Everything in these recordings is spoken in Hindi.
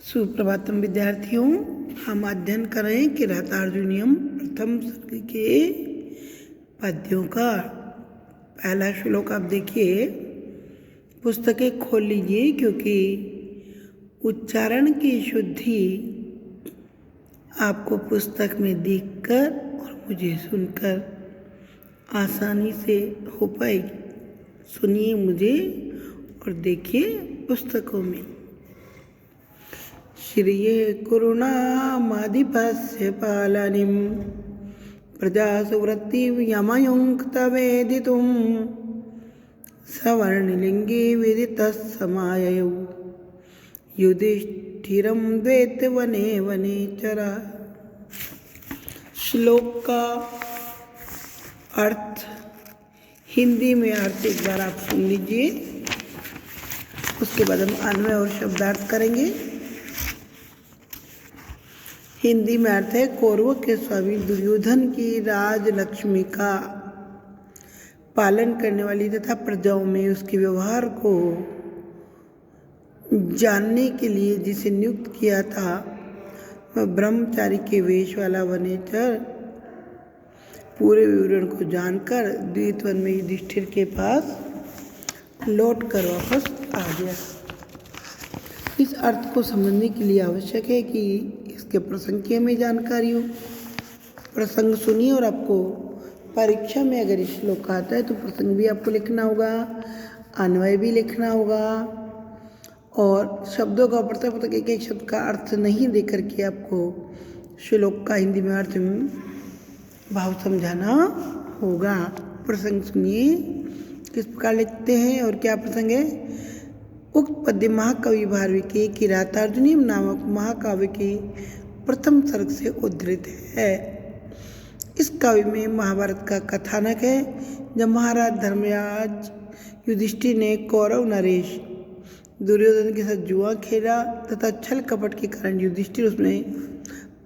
सुप्रभातम विद्यार्थियों, हम अध्ययन कर रहे हैं किरातार्जुनीयम प्रथम सर्ग के पद्यों का पहला श्लोक। आप देखिए, पुस्तकें खोल लीजिए क्योंकि उच्चारण की शुद्धि आपको पुस्तक में देखकर और मुझे सुनकर आसानी से हो पाएगी। सुनिए मुझे और देखिए पुस्तकों में। श्रिये कुरुणामाधिपस्य पालनीं प्रजासु वृत्तियमयुङ्क्तवेदितुं सवर्णलिङ्गे विदितः समाययौ युधिष्ठिरं द्वैतवने वनेचरा। श्लोक का अर्थ हिंदी में अर्थ एक बार आप सुन लीजिए, उसके बाद हम अन्वय और शब्दार्थ करेंगे। हिंदी में अर्थ है, कौरवों के स्वामी दुर्योधन की राजलक्ष्मी का पालन करने वाली तथा प्रजाओं में उसके व्यवहार को जानने के लिए जिसे नियुक्त किया था, वह ब्रह्मचारी के वेश वाला वनेचर पूरे विवरण को जानकर द्वैतवन में युधिष्ठिर के पास लौट कर वापस आ गया। इस अर्थ को समझने के लिए आवश्यक है कि इसके प्रसंग की हमें जानकारी हो। प्रसंग सुनिए और आपको परीक्षा में अगर इस श्लोक का आता है तो प्रसंग भी आपको लिखना होगा, अन्वय भी लिखना होगा और शब्दों का प्रत्येक एक एक शब्द का अर्थ नहीं दे करके आपको श्लोक का हिंदी में अर्थ भाव समझाना होगा। प्रसंग सुनिए किस प्रकार लिखते हैं और क्या प्रसंग है। उक्त पद्य महाकवि भारवी के किरातार्जुनीयम नामक महाकाव्य के प्रथम सर्ग से उद्धृत है। इस काव्य में महाभारत का कथानक है, जब महाराज धर्मराज युधिष्ठिर ने कौरव नरेश दुर्योधन के साथ जुआ खेला तथा छल कपट के कारण युधिष्ठिर उसमें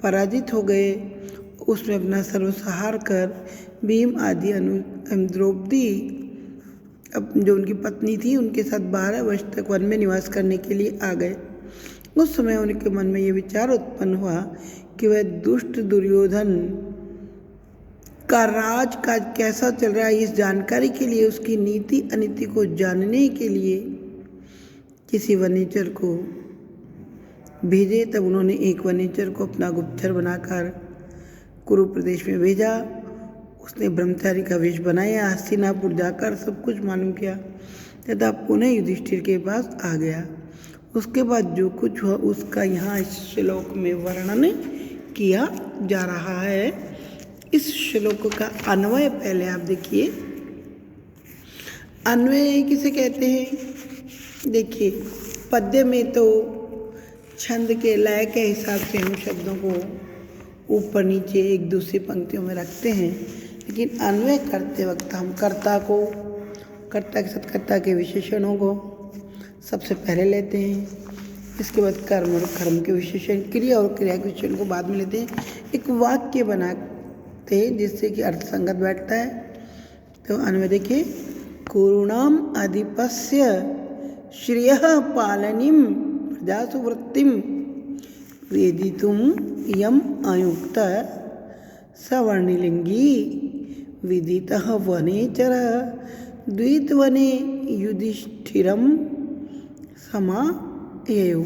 पराजित हो गए। उसमें अपना सर्वसहार कर भीम आदि द्रौपदी जो उनकी पत्नी थी उनके साथ 12 वर्ष तक वन में निवास करने के लिए आ गए। उस समय उनके मन में ये विचार उत्पन्न हुआ कि वह दुष्ट दुर्योधन का राजकाज कैसा चल रहा है, इस जानकारी के लिए उसकी नीति अनीति को जानने के लिए किसी वनेचर को भेजे। तब उन्होंने एक वनेचर को अपना गुप्तचर बनाकर कुरु प्रदेश में भेजा। उसने ब्रह्मचारी का वेश बनाया, हस्तिनापुर जाकर सब कुछ मालूम किया तथा पुनः युधिष्ठिर के पास आ गया। उसके बाद जो कुछ हुआ उसका यहाँ इस श्लोक में वर्णन किया जा रहा है। इस श्लोक का अन्वय पहले आप देखिए। अन्वय किसे कहते हैं? देखिए, पद्य में तो छंद के लय के हिसाब से हम शब्दों को ऊपर नीचे एक दूसरी पंक्तियों में रखते हैं, लेकिन अन्वय करते वक्त हम कर्ता के साथ कर्ता के विशेषणों को सबसे पहले लेते हैं। इसके बाद कर्म और कर्म के विशेषण, क्रिया और क्रिया के विशेषण को बाद में लेते हैं। एक वाक्य बनाते हैं जिससे कि अर्थ संगत बैठता है। तो अन्वय देखिए, कुरुणाम अधिपस्य श्रियः पालनीं प्रजासु वृत्तिं वेदितुं यम अयुक्त सवर्णलिङ्गी विदितः वनेचरः द्वैतवने युधिष्ठिरं समाययौ।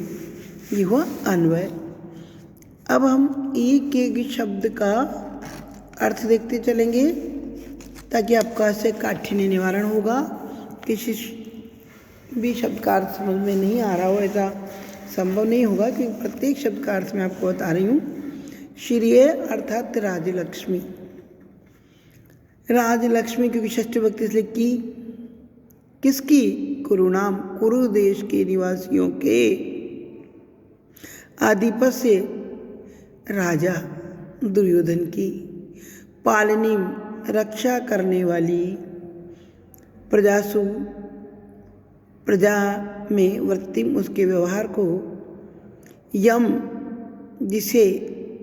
ये हुआ अन्वय। अब हम एक एक शब्द का अर्थ देखते चलेंगे ताकि आपका इससे काठिन्य निवारण होगा। किसी भी शब्द का अर्थ समझ में नहीं आ रहा हो ऐसा संभव नहीं होगा, क्योंकि प्रत्येक शब्द का अर्थ मैं आपको बता रही हूँ। श्रिय अर्थात राजलक्ष्मी। राजलक्ष्मी क्योंकि षष्ठी विभक्ति इसलिए की, किसकी? कुरुनाम, कुरु देश के निवासियों के। आधिपस्य राजा दुर्योधन की। पालनी रक्षा करने वाली। प्रजासु प्रजा में वृत्तिम उसके व्यवहार को। यम जिसे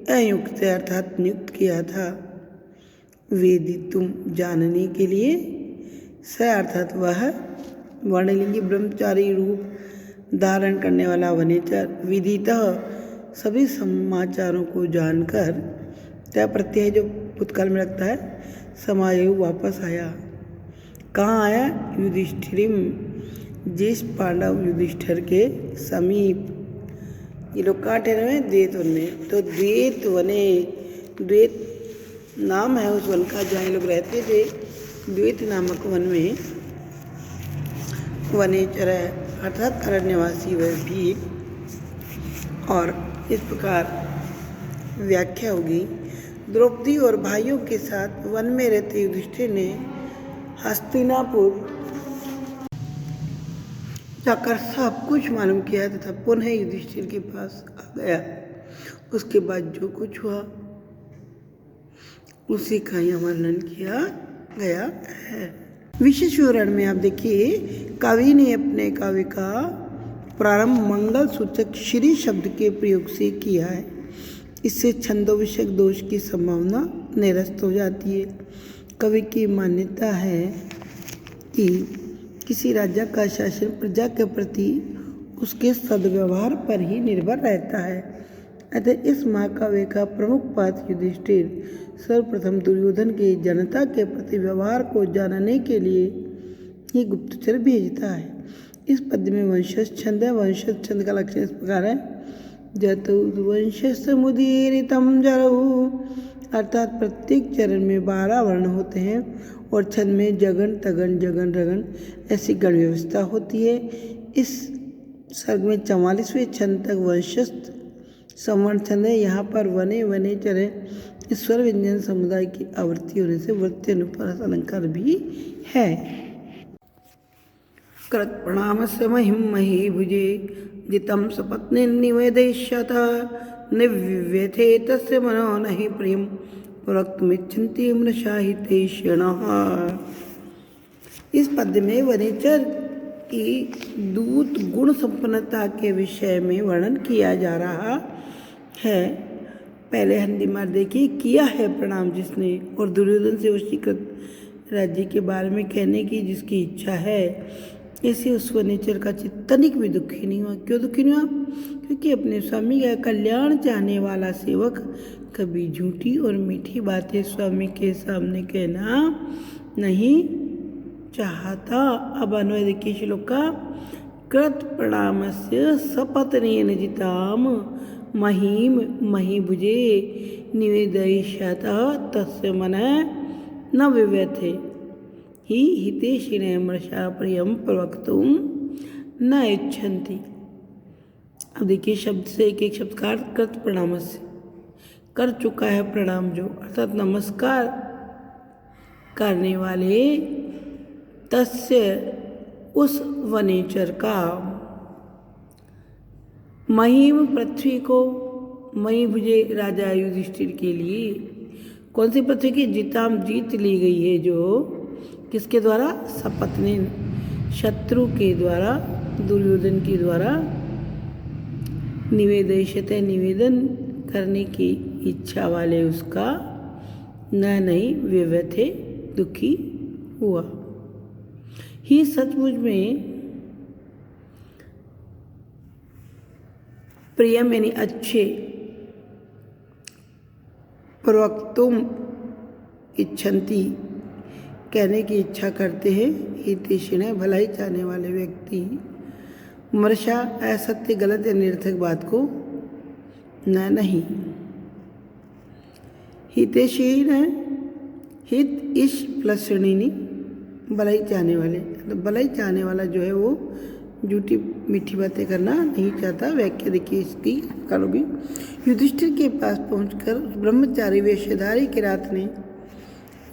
अयुक्त अर्थात नियुक्त किया था। वेदितुम जानने के लिए। स अर्थात वह वर्णलिंगी ब्रह्मचारी रूप धारण करने वाला वनेचर विदितः सभी समाचारों को जानकर त्या प्रत्यय जो भूतकाल में लगता है समायु वापस आया। कहाँ आया? युधिष्ठिरिम, जिस पांडव युधिष्ठिर के समीप। ये लोग कहाँ ठहरे हुए? द्वैत वन में। तो द्वैत वने, द्वैत नाम है उस वन का जहाँ ये लोग रहते थे। द्वैत नामक वन में वनेचर है अर्थात अरण्यवासी वह भी। और इस प्रकार व्याख्या होगी। द्रौपदी और भाइयों के साथ वन में रहते युधिष्ठिर ने हस्तिनापुर जाकर सब कुछ मालूम किया तथा पुनः युधिष्ठिर के पास आ गया। उसके बाद जो कुछ हुआ उसी का यहाँ वर्णन किया गया है। विशेष विवरण में आप देखिए, कवि ने अपने काव्य का प्रारंभ मंगल सूचक श्री शब्द के प्रयोग से किया है। इससे छंदोविषयक दोष की संभावना निरस्त हो जाती है। कवि की मान्यता है कि किसी राजा का शासन प्रजा के प्रति उसके सद्व्यवहार पर ही निर्भर रहता है। अतः इस महाकाव्य का प्रमुख पात्र युधिष्ठिर सर्वप्रथम दुर्योधन के जनता के प्रति व्यवहार को जानने के लिए ही गुप्तचर भेजता है। इस पद्य में वंशज छंद है। वंशज छंद का लक्षण इस प्रकार है, जतुर्वंशस्य मुदीरितम जरऊ, अर्थात प्रत्येक चरण में 12 वर्ण होते हैं और छंद में जगन तगन जगन रगन ऐसी गण व्यवस्था होती है। इस सर्ग में 44वें छंद तक वंशस्थ संवर्ण छंद है। यहाँ पर वने वने चरे स्वर व्यंजन समुदाय की आवृत्ति होने से वृत्ति अनुप्रास अलंकार भी है। कृत प्रणामस्य महिम मही भुजे जितं सपत्नी निवेदयिष्यत निव्यथे तस्य मनो नहि प्रियं प्रवक्तुमिच्छन्ति मृषाहितेष्यणः। इस पद्य में वनेचर की दूत गुण संपन्नता के विषय में वर्णन किया जा रहा है। पहले हिंदी में देखिए, किया है प्रणाम जिसने, और दुर्योधन से वशीकृत राज्य के बारे में कहने की जिसकी इच्छा है। ऐसे उस वनेचर का चित्त तनिक भी दुखी नहीं हुआ। क्यों दुखी नहीं हुआ? क्योंकि अपने स्वामी का कल्याण चाहने वाला सेवक कभी झूठी और मीठी बातें स्वामी के सामने कहना नहीं चाहता। अब अन्वय देखिए श्लोक का। कृत प्रणामस्य सपत्नेन जिताम महीम महीभुजे निवेदयिष्यतः तस्य मनः न विव्यथे ही हितेशिने मृषा प्रियम प्रवक्तुम न इच्छन्ति। अब देखिए शब्द से एक एक शब्द का अर्थ कृत प्रणाम से कर चुका है प्रणाम जो, अर्थात नमस्कार करने वाले, तस्य उस वनेचर का, महीम पृथ्वी को, महीभुजे राजा युधिष्ठिर के लिए, कौन सी पृथ्वी की? जिताम जीत ली गई है जो, किसके द्वारा? सपत्नी, शत्रु के द्वारा, दुर्योधन के द्वारा, निवेदयिष्यते निवेदन करने की इच्छा वाले उसका, न नहीं विव्यथे दुखी हुआ। ही सचमुच में प्रियम यानी अच्छे, प्रवक्तुम इच्छन्ति कहने की इच्छा करते हैं, हितैषिणः भलाई चाहने वाले व्यक्ति, मृषा असत्य गलत या निरर्थक बात को, न नहीं, हितैषिण हित इश प्लस श्रेणी भलाई चाहने वाले, तो भलाई चाहने वाला जो है वो झूठी मीठी बातें करना नहीं चाहता। व्याख्या देखिए इसकी करोगी। युधिष्ठिर के पास पहुंचकर ब्रह्मचारी वेशधारी किरात ने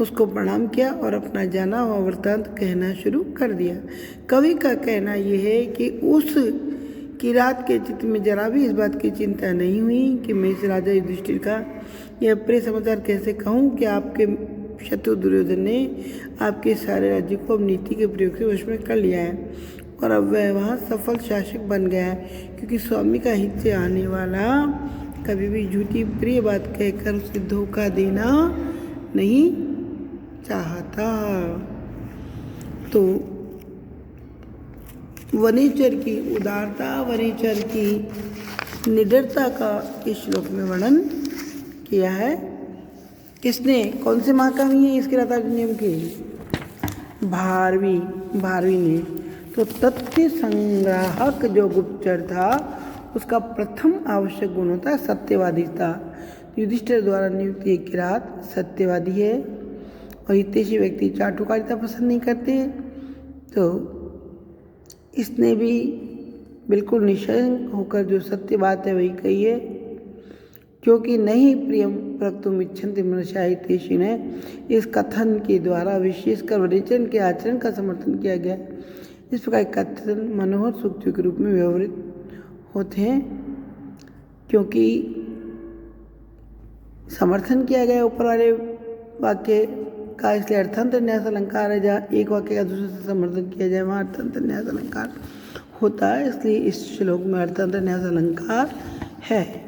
उसको प्रणाम किया और अपना जाना हुआ वृत्तांत कहना शुरू कर दिया। कवि का कहना यह है कि उस किरात के चित्त में जरा भी इस बात की चिंता नहीं हुई कि मैं इस राजा युधिष्ठिर का यह प्रिय समाचार कैसे कहूँ कि आपके शत्रु दुर्योधन ने आपके सारे राज्य को अब नीति के प्रयोग से वश में कर लिया है और अब वह वहाँ सफल शासक बन गया है, क्योंकि स्वामी का हित से आने वाला कभी भी झूठी प्रिय बात कहकर उसे धोखा देना नहीं चाहता। तो वनेचर की उदारता, वनेचर की निडरता का इस श्लोक में वर्णन किया है। किसने? कौन से महाकवि है इसके रतानियम के? भारवी ने। तो तथ्य संग्राहक जो गुप्तचर था उसका प्रथम आवश्यक गुण होता है सत्यवादिता। युधिष्ठिर द्वारा नियुक्त ये किरात सत्यवादी है और हितैषी व्यक्ति चाटुकारिता पसंद नहीं करते। तो इसने भी बिल्कुल निशंक होकर जो सत्य बात है वही कही है, क्योंकि नहीं प्रियम प्रक्तुम इच्छन्ति मनुष्या हितैषी ने इस कथन के द्वारा विशेषकर वनेचर के आचरण का समर्थन किया गया। इस प्रकार कथन मनोहर सूक्तियों के रूप में व्यवहृत होते हैं, क्योंकि समर्थन किया गया ऊपर वाले वाक्य का, इसलिए अर्थांतर न्यास अलंकार है। जहाँ एक वाक्य का दूसरे से समर्थन किया जाए वहाँ अर्थांतर न्यास अलंकार होता है, इसलिए इस श्लोक में अर्थांतर न्यास अलंकार है।